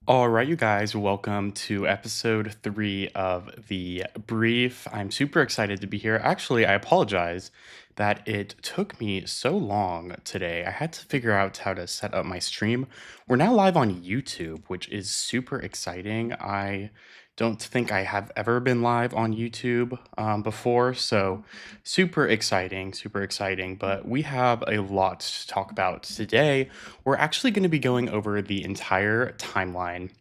All right, you guys, welcome to episode 3 of the brief. I'm super excited to be here. Actually, I apologize that it took me so long today. I had to figure out how to set up my stream. We're now live on YouTube, which is super exciting. I don't think I have ever been live on YouTube before, so super exciting, super exciting. But we have a lot to talk about today. We're actually going to be going over the entire timeline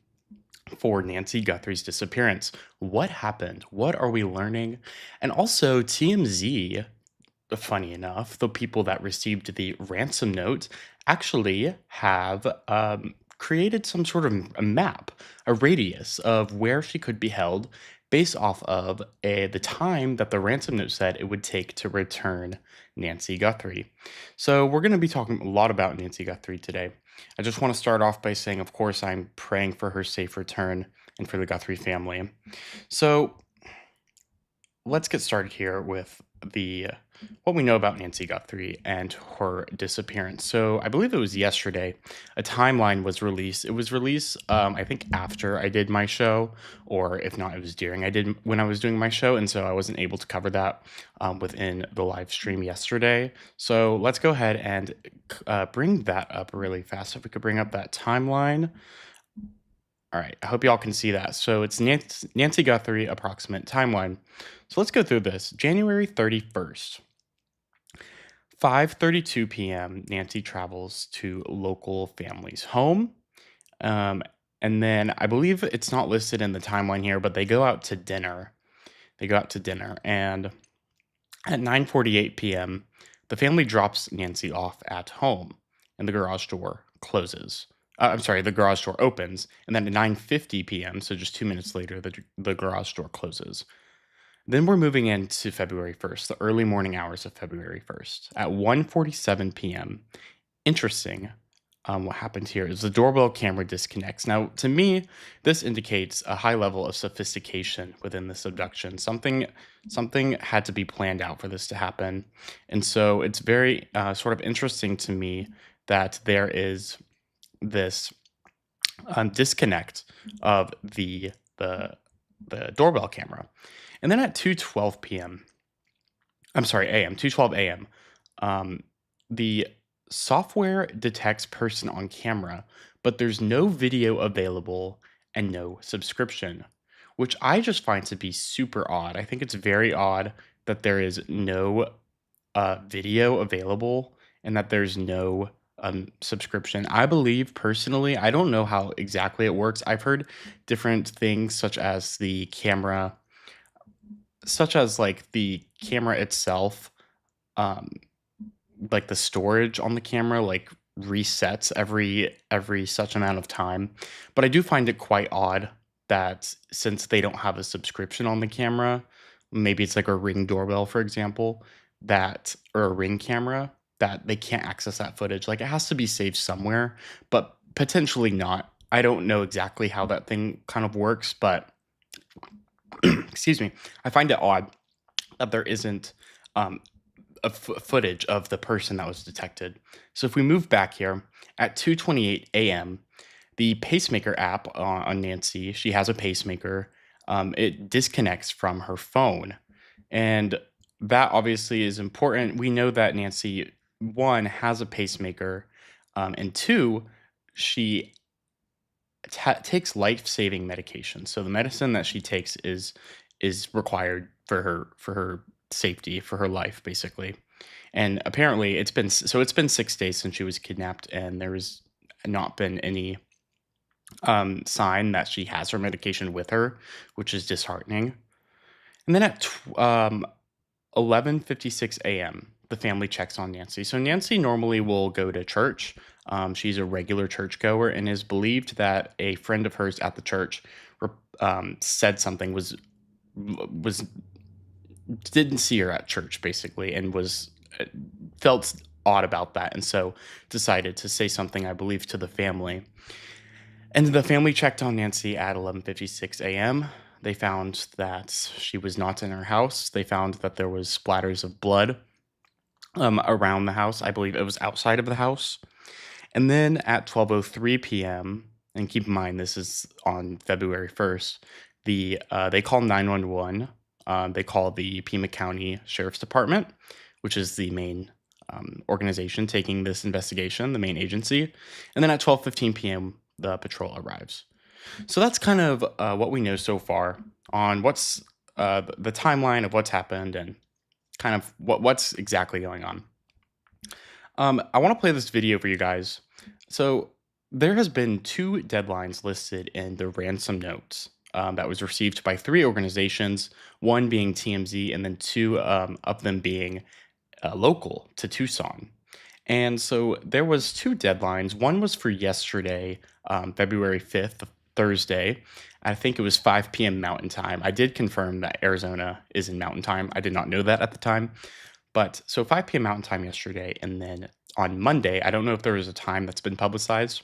for Nancy Guthrie's disappearance. What happened? What are we learning? And also, TMZ, funny enough, the people that received the ransom note actually have created some sort of a map, a radius of where she could be held based off of the time that the ransom note said it would take to return Nancy Guthrie. So, we're going to be talking a lot about Nancy Guthrie today. I just want to start off by saying, of course, I'm praying for her safe return and for the Guthrie family. So, let's get started here with the what we know about Nancy Guthrie and her disappearance. So I believe it was yesterday, a timeline was released. It was released, I think, after I did my show, or if not, it was during I did when I was doing my show, and so I wasn't able to cover that within the live stream yesterday. So let's go ahead and bring that up really fast. If we could bring up that timeline. All right, I hope y'all can see that. So it's Nancy Guthrie approximate timeline. So let's go through this. January 31st, 5:32 p.m. Nancy travels to local family's home. Um, and then I believe it's not listed in the timeline here, but they go out to dinner. They go out to dinner, and at 9:48 p.m., the family drops Nancy off at home, and the garage door closes. I'm sorry, the garage door opens, and then at 9:50 p.m., so just 2 minutes later, the garage door closes. Then we're moving into February 1st, the early morning hours of February 1st. At 1:47 p.m., interesting, what happened here is the doorbell camera disconnects. Now, to me, this indicates a high level of sophistication within this abduction. Something had to be planned out for this to happen, and so it's very sort of interesting to me that there is this disconnect of the doorbell camera, and then at 2:12 p.m. I'm sorry, a.m. 2:12 a.m. The software detects person on camera, but there's no video available and no subscription, which I just find to be super odd. I think it's very odd that there is no video available and that there's no subscription. I believe personally, I don't know how exactly it works. I've heard different things such as like the camera itself, um, like the storage on the camera, like resets every such amount of time. But I do find it quite odd that since they don't have a subscription on the camera, maybe it's like a Ring doorbell, for example, that or a Ring camera, that they can't access that footage. Like it has to be saved somewhere, but potentially not. I don't know exactly how that thing kind of works, but excuse me, I find it odd that there isn't um, footage of the person that was detected. So if we move back here at 2:28 a.m., the pacemaker app on Nancy, she has a pacemaker. It disconnects from her phone, and that obviously is important. We know that Nancy, one, has a pacemaker, and two, she takes life-saving medication. So the medicine that she takes is required for her safety, for her life, basically. And apparently, it's been 6 days since she was kidnapped, and there has not been any sign that she has her medication with her, which is disheartening. And then at 11:56 a.m., the family checks on Nancy. So Nancy normally will go to church. She's a regular churchgoer and is believed that a friend of hers at the church said something was didn't see her at church basically, and was felt odd about that, and so decided to say something, I believe, to the family. And the family checked on Nancy at 11:56 a.m. They found that she was not in her house. They found that there was splatters of blood around the house. I believe it was outside of the house. And then at 12:03 p.m., and keep in mind this is on February 1st. They call 911. They call the Pima County Sheriff's Department, which is the main organization taking this investigation, the main agency. And then at 12:15 p.m., the patrol arrives. So that's kind of what we know so far on what's the timeline of what's happened and kind of what's exactly going on. I want to play this video for you guys. So there has been two deadlines listed in the ransom notes that was received by three organizations, one being TMZ, and then two of them being local to Tucson. And so there was two deadlines. One was for yesterday, February 5th, Thursday. I think it was 5 p.m. Mountain Time. I did confirm that Arizona is in Mountain Time. I did not know that at the time. But so 5 p.m. Mountain Time yesterday, and then on Monday, I don't know if there was a time that's been publicized,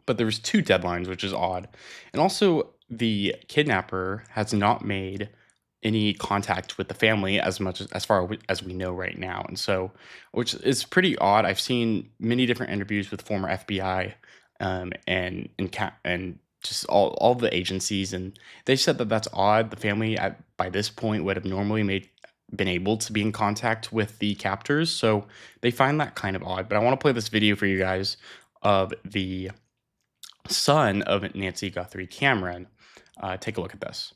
but there was two deadlines, which is odd. And also, the kidnapper has not made any contact with the family as much as far as we know right now. And so, which is pretty odd. I've seen many different interviews with former FBI and just all the agencies, and they said that that's odd. The family by this point would have normally been able to be in contact with the captors, so they find that kind of odd. But I want to play this video for you guys of the son of Nancy Guthrie, Cameron. Take a look at this.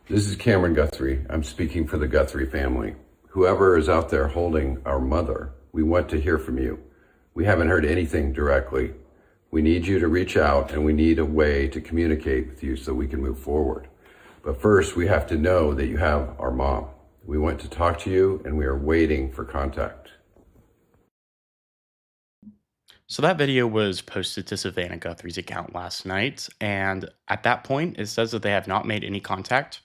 This is Cameron Guthrie. I'm speaking for the Guthrie family. Whoever is out there holding our mother, we want to hear from you. We haven't heard anything directly. We need you to reach out, and we need a way to communicate with you so we can move forward. But first, we have to know that you have our mom. We want to talk to you, and we are waiting for contact. So that video was posted to Savannah Guthrie's account last night, and at that point, it says that they have not made any contact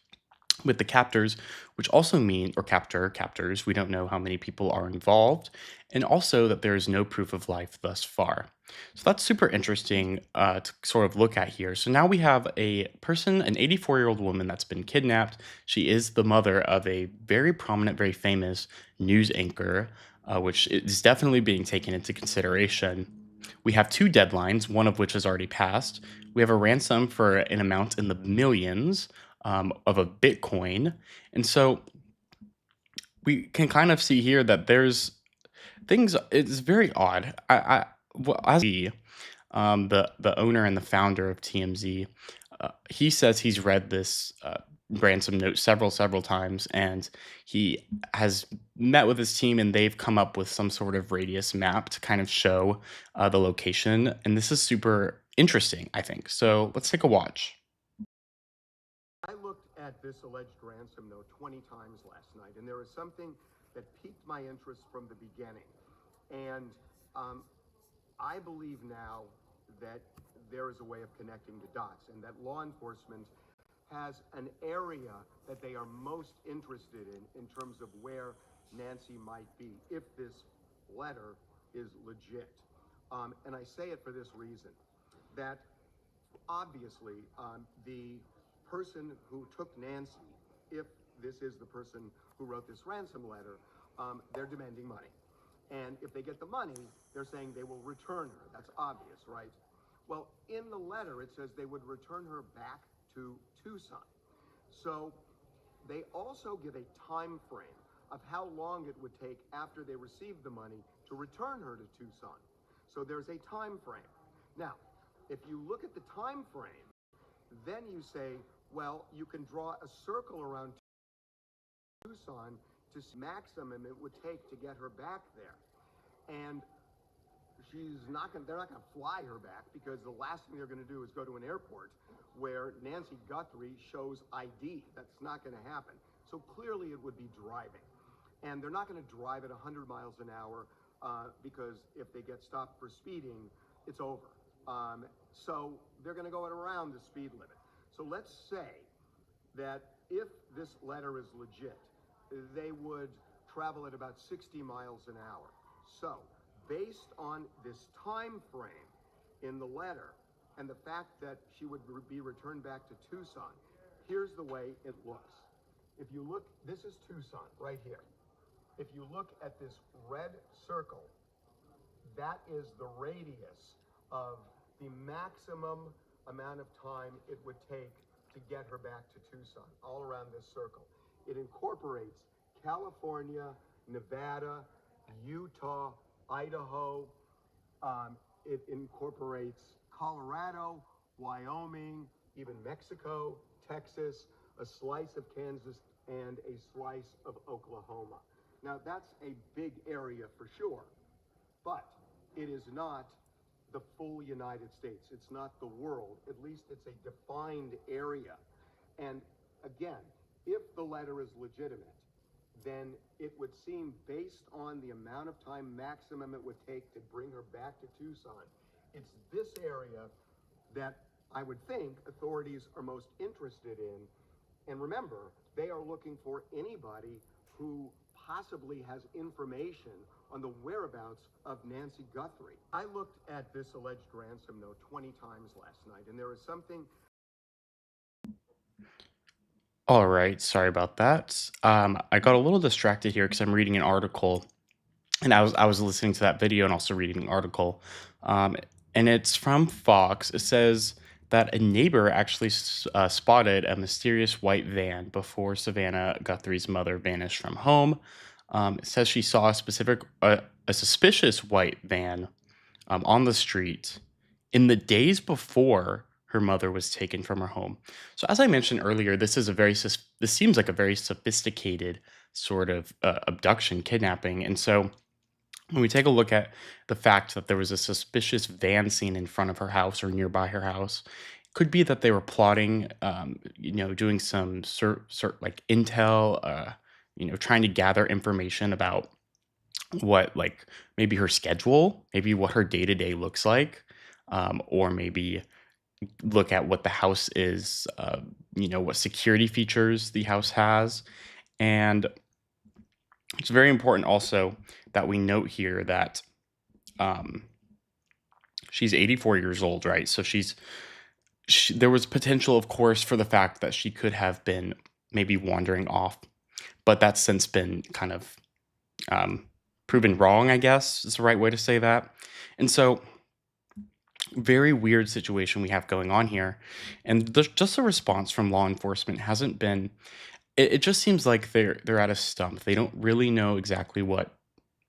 with the captors, which also mean, or captors, we don't know how many people are involved, and also that there is no proof of life thus far. So that's super interesting to sort of look at here. So now we have a person, an 84-year-old woman that's been kidnapped. She is the mother of a very prominent, very famous news anchor, which is definitely being taken into consideration. We have two deadlines, one of which has already passed. We have a ransom for an amount in the millions of a Bitcoin. And so we can kind of see here that there's things, it's very odd. Well, as the owner and the founder of TMZ, he says he's read this ransom note several times, and he has met with his team, and they've come up with some sort of radius map to kind of show the location. And this is super interesting, I think. So let's take a watch. I looked at this alleged ransom note 20 times last night, and there was something that piqued my interest from the beginning. And I believe now that there is a way of connecting the dots, and that law enforcement has an area that they are most interested in terms of where Nancy might be, if this letter is legit. And I say it for this reason, that obviously the person who took Nancy, if this is the person who wrote this ransom letter, they're demanding money. And if they get the money, they're saying they will return her. That's obvious, right? Well, in the letter, it says they would return her back to Tucson. So they also give a time frame of how long it would take after they receive the money to return her to Tucson. So there's a time frame. Now, if you look at the time frame, then you say, well, you can draw a circle around Tucson to maximum it would take to get her back there. And they're not going to fly her back, because the last thing they're going to do is go to an airport where Nancy Guthrie shows ID. That's not going to happen. So clearly it would be driving. And they're not going to drive at 100 miles an hour because if they get stopped for speeding, it's over. So they're going to go at around the speed limit. So let's say that if this letter is legit, they would travel at about 60 miles an hour. So based on this time frame in the letter and the fact that she would be returned back to Tucson, here's the way it looks. If you look, this is Tucson right here. If you look at this red circle, that is the radius of the maximum amount of time it would take to get her back to Tucson, all around this circle. It incorporates California, Nevada, Utah, Idaho. It incorporates Colorado, Wyoming, even Mexico, Texas, a slice of Kansas, and a slice of Oklahoma. Now, that's a big area for sure, but it is not the full United States. It's not the world. At least it's a defined area. And again, if the letter is legitimate, then it would seem, based on the amount of time maximum it would take to bring her back to Tucson, it's this area that I would think authorities are most interested in. And remember, they are looking for anybody who possibly has information on the whereabouts of Nancy Guthrie. I looked at this alleged ransom note 20 times last night, and there is something. All right, sorry about that. I got a little distracted here because I'm reading an article, and I was listening to that video and also reading an article, um, and it's from Fox. It says that a neighbor actually spotted a mysterious white van before Savannah Guthrie's mother vanished from home. It says she saw a suspicious white van on the street in the days before her mother was taken from her home. So, as I mentioned earlier, this seems like a very sophisticated sort of abduction, kidnapping, and so when we take a look at the fact that there was a suspicious van seen in front of her house or nearby her house, it could be that they were plotting, doing some like intel, trying to gather information about what, like, maybe her schedule, maybe what her day to day looks like, or maybe look at what the house is, what security features the house has. And it's very important also that we note here that um, she's 84 years old, right? So there was potential, of course, for the fact that she could have been maybe wandering off, but that's since been kind of um, proven wrong, I guess is the right way to say that. And so, very weird situation we have going on here, and just the response from law enforcement hasn't been. It just seems like they're at a stump. They don't really know exactly what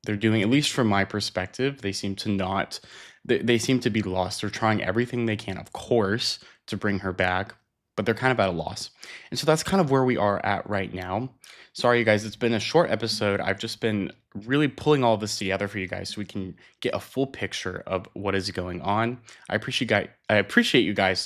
they're doing. At least from my perspective, they seem to not. They seem to be lost. They're trying everything they can, of course, to bring her back, but they're kind of at a loss. And so that's kind of where we are at right now. Sorry, you guys. It's been a short episode. I've just been really pulling all this together for you guys so we can get a full picture of what is going on. I appreciate you guys so